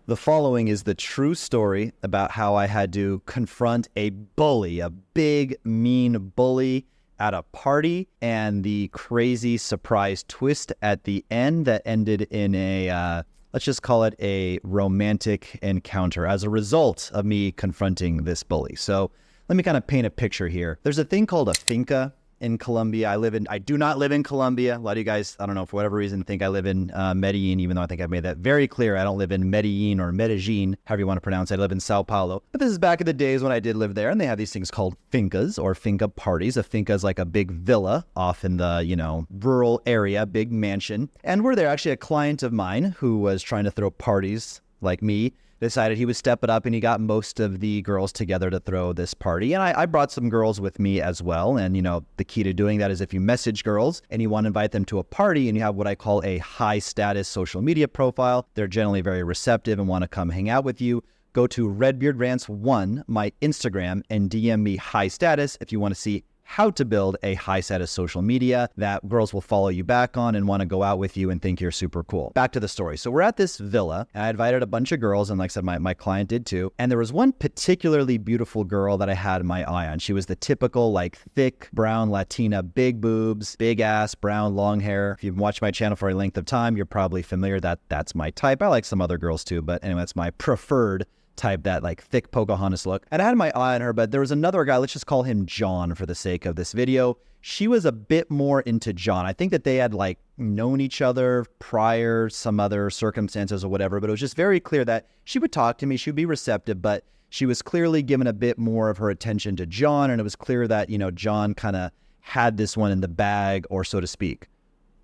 The following is the true story about how I had to confront a bully, a big, mean bully at a party, and the crazy surprise twist at the end that ended in a, let's just call it a romantic encounter as a result of me confronting this bully. So let me kind of paint a picture here. There's a thing called a finca in Colombia. I do not live in Colombia. A lot of you guys, I don't know, for whatever reason, think I live in Medellin, even though I think I've made that very clear. I don't live in Medellin or Medellin, however you want to pronounce it. I live in Sao Paulo. But this is back in the days when I did live there, and they have these things called fincas or finca parties. A finca is like a big villa off in the, rural area, big mansion. And we're there. Actually, a client of mine who was trying to throw parties like me decided he would step it up, and he got most of the girls together to throw this party. And I brought some girls with me as well. And, the key to doing that is if you message girls and you want to invite them to a party and you have what I call a high status social media profile, they're generally very receptive and want to come hang out with you. Go to RedbeardRants1, my Instagram, and DM me high status if you want to see how to build a high status social media that girls will follow you back on and want to go out with you and think you're super cool. Back to the story. So we're at this villa, and I invited a bunch of girls, and like I said, my client did too. And there was one particularly beautiful girl that I had my eye on. She was the typical thick brown Latina, big boobs, big ass, brown, long hair. If you've watched my channel for a length of time, you're probably familiar that that's my type. I like some other girls too, but anyway, that's my preferred type, that thick Pocahontas look. And I had my eye on her, but there was another guy, let's just call him John for the sake of this video. She was a bit more into John. I think that they had known each other prior, some other circumstances or whatever, but it was just very clear that she would talk to me, she would be receptive, but she was clearly giving a bit more of her attention to John. And it was clear that, John kind of had this one in the bag, or so to speak,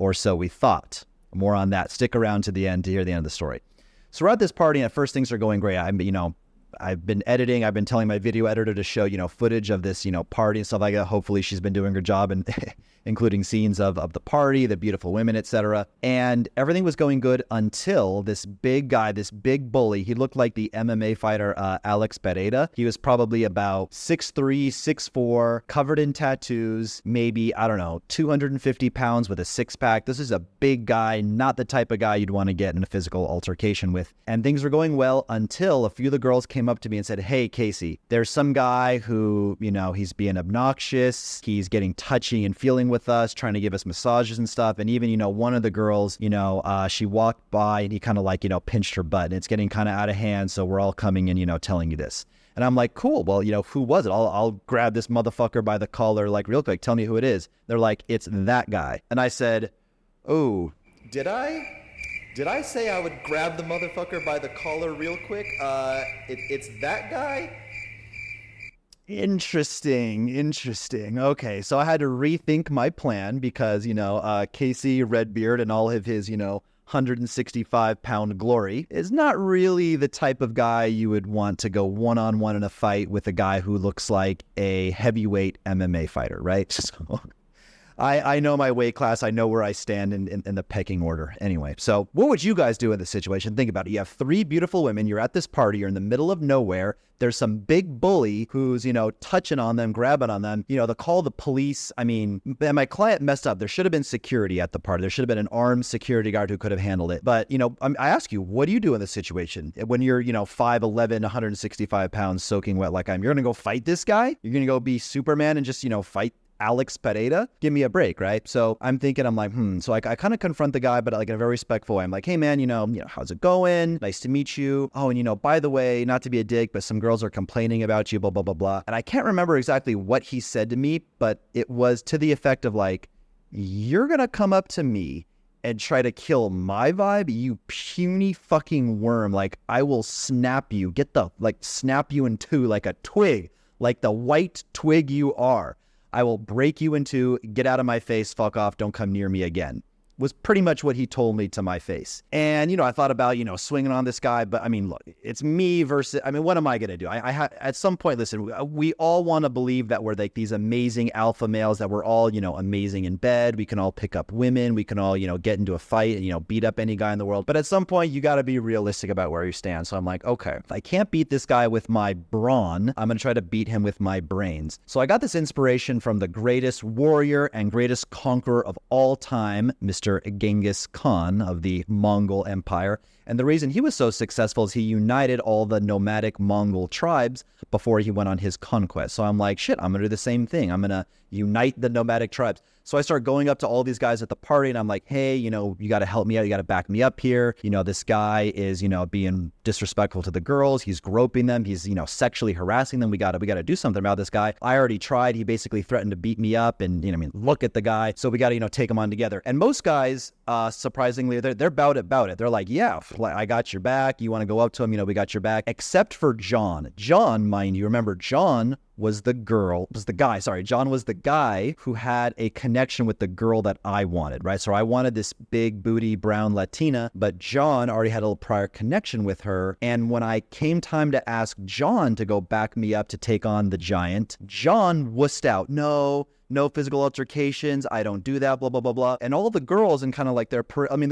or so we thought. More on that. Stick around to the end to hear the end of the story. So we're at this party, and at first things are going great. I've been editing. I've been telling my video editor to show, footage of this, party and stuff like that. Hopefully she's been doing her job, and including scenes of the party, the beautiful women, etc. And everything was going good until this big guy, this big bully. He looked like the MMA fighter Alex Pereira. He was probably about 6'3", 6'4", covered in tattoos, maybe, 250 pounds with a six-pack. This is a big guy, not the type of guy you'd want to get in a physical altercation with. And things were going well until a few of the girls came up to me and said, "Hey, Casey, there's some guy who, he's being obnoxious. He's getting touchy and feeling with us, trying to give us massages and stuff." And even, one of the girls, she walked by and he kind of pinched her butt, and it's getting kind of out of hand. So we're all coming in, telling you this. And I'm like, cool. Well, who was it? I'll grab this motherfucker by the collar, real quick. Tell me who it is. They're like, "It's that guy." And I said, "Oh, did I? Did I say I would grab the motherfucker by the collar real quick? It's that guy?" Interesting. Okay, so I had to rethink my plan because, Casey Redbeard and all of his, 165-pound glory is not really the type of guy you would want to go one-on-one in a fight with a guy who looks like a heavyweight MMA fighter, right? So I know my weight class. I know where I stand in the pecking order. Anyway, so what would you guys do in this situation? Think about it. You have three beautiful women. You're at this party. You're in the middle of nowhere. There's some big bully who's, touching on them, grabbing on them. They call the police. I mean, my client messed up. There should have been security at the party. There should have been an armed security guard who could have handled it. But, I ask you, what do you do in this situation? When you're, 5'11", 165 pounds, soaking wet like I'm, you're going to go fight this guy? You're going to go be Superman and just, fight Alex Pereira? Give me a break, right? So I'm thinking, I'm like, So I kind of confront the guy, but in a very respectful way. I'm like, "Hey man, how's it going? Nice to meet you. Oh, and by the way, not to be a dick, but some girls are complaining about you, blah, blah, blah, blah." And I can't remember exactly what he said to me, but it was to the effect of "You're going to come up to me and try to kill my vibe, you puny fucking worm. I will snap you, snap you in two like a twig, like the white twig you are. I will break you in two, get out of my face, fuck off, don't come near me again." Was pretty much what he told me to my face. And, I thought about, swinging on this guy, but look, it's me versus, what am I going to do? At some point, listen, we all want to believe that we're these amazing alpha males, that we're all, amazing in bed. We can all pick up women. We can all, get into a fight and, beat up any guy in the world. But at some point, you got to be realistic about where you stand. So I'm like, okay, if I can't beat this guy with my brawn, I'm going to try to beat him with my brains. So I got this inspiration from the greatest warrior and greatest conqueror of all time, Mr. Genghis Khan of the Mongol Empire. And the reason he was so successful is he united all the nomadic Mongol tribes before he went on his conquest. So I'm like, shit, I'm going to do the same thing. I'm going to unite the nomadic tribes. So I start going up to all these guys at the party and I'm like, hey, you got to help me out. You got to back me up here. This guy is, being disrespectful to the girls. He's groping them. He's, sexually harassing them. We got to do something about this guy. I already tried. He basically threatened to beat me up and, look at the guy. So we got to, take him on together. And most guys, surprisingly, they're about it. They're like, yeah, I got your back. You want to go up to him, we got your back. Except for John. John, mind you, remember, John was the guy who had a connection with the girl that I wanted, right? So I wanted this big booty brown Latina, but John already had a prior connection with her. And when I came time to ask John to go back me up to take on the giant, John wussed out. No physical altercations. I don't do that, blah, blah, blah, blah. And all the girls and kind of like the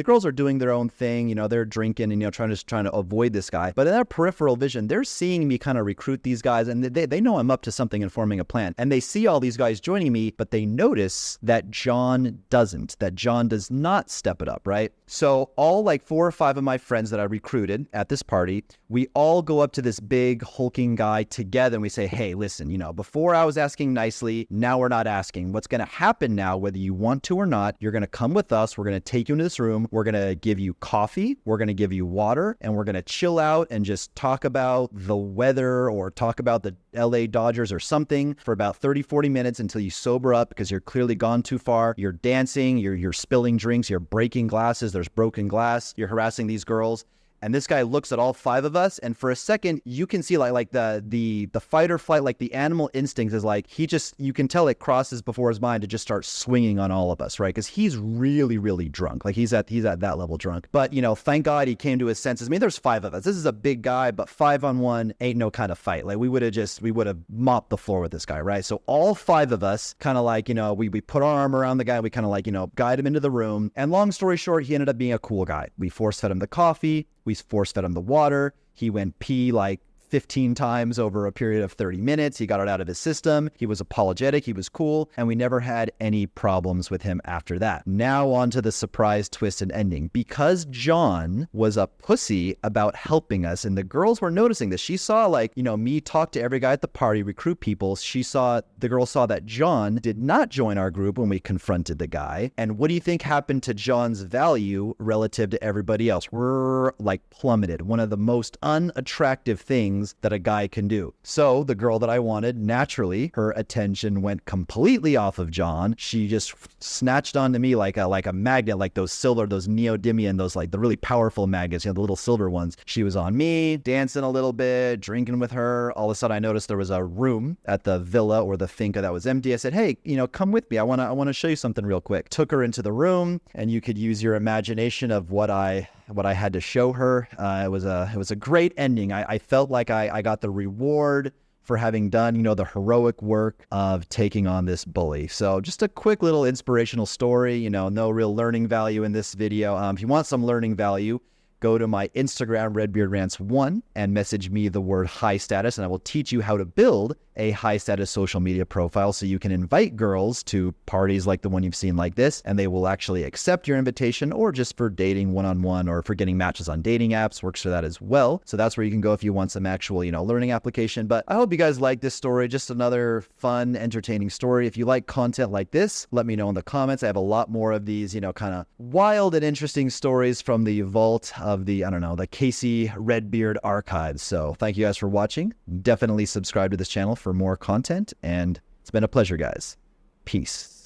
girls are doing their own thing, they're drinking and, trying to avoid this guy. But in their peripheral vision, they're seeing me kind of recruit these guys and they know I'm up to something and forming a plan. And they see all these guys joining me, but they notice that John does not step it up, right? So all like 4 or 5 of my friends that I recruited at this party, we all go up to this big hulking guy together and we say, hey, listen, before I was asking nicely, now we're not asking. What's going to happen now, whether you want to or not, you're going to come with us. We're going to take you into this room. We're going to give you coffee. We're going to give you water, and we're going to chill out and just talk about the weather or talk about the LA Dodgers or something for about 30, 40 minutes until you sober up because you're clearly gone too far. You're dancing, you're spilling drinks, you're breaking glasses, there's broken glass, you're harassing these girls. And this guy looks at all 5 of us, and for a second, you can see like the fight or flight, like the animal instinct is like, you can tell it crosses before his mind to just start swinging on all of us, right? Because he's really, really drunk. Like he's at that level drunk. But, thank God he came to his senses. I mean, there's 5 of us. This is a big guy, but 5 on 1 ain't no kind of fight. Like we would have mopped the floor with this guy, right? So all 5 of us kind of like, we put our arm around the guy. We kind of like, guide him into the room. And long story short, he ended up being a cool guy. We force fed him the coffee. We force-fed him the water. He went pee like 15 times over a period of 30 minutes. He got it out of his system. He was apologetic. He was cool. And we never had any problems with him after that. Now on to the surprise twist and ending. Because John was a pussy about helping us, and the girls were noticing this. She saw me talk to every guy at the party, recruit people. The girl saw that John did not join our group when we confronted the guy. And what do you think happened to John's value relative to everybody else? We're like plummeted. One of the most unattractive things that a guy can do. So the girl that I wanted, naturally, her attention went completely off of John. She just snatched onto me like a magnet, like those neodymium, those like the really powerful magnets, the little silver ones. She was on me, dancing a little bit, drinking with her. All of a sudden I noticed there was a room at the villa or the finca that was empty. I said, hey, come with me. I want to show you something real quick. Took her into the room, and you could use your imagination of what I had to show her. It was a great ending. I felt like I got the reward for having done, the heroic work of taking on this bully. So just a quick little inspirational story, no real learning value in this video. If you want some learning value, go to my Instagram, RedbeardRants1, and message me the word high status, and I will teach you how to build a high status social media profile so you can invite girls to parties like the one you've seen like this, and they will actually accept your invitation, or just for dating one-on-one or for getting matches on dating apps, works for that as well. So that's where you can go if you want some actual, learning application. But I hope you guys like this story. Just another fun, entertaining story. If you like content like this, let me know in the comments. I have a lot more of these, kind of wild and interesting stories from the vault of the Casey Redbeard archives. So thank you guys for watching. Definitely subscribe to this channel for more content, and it's been a pleasure, guys. Peace.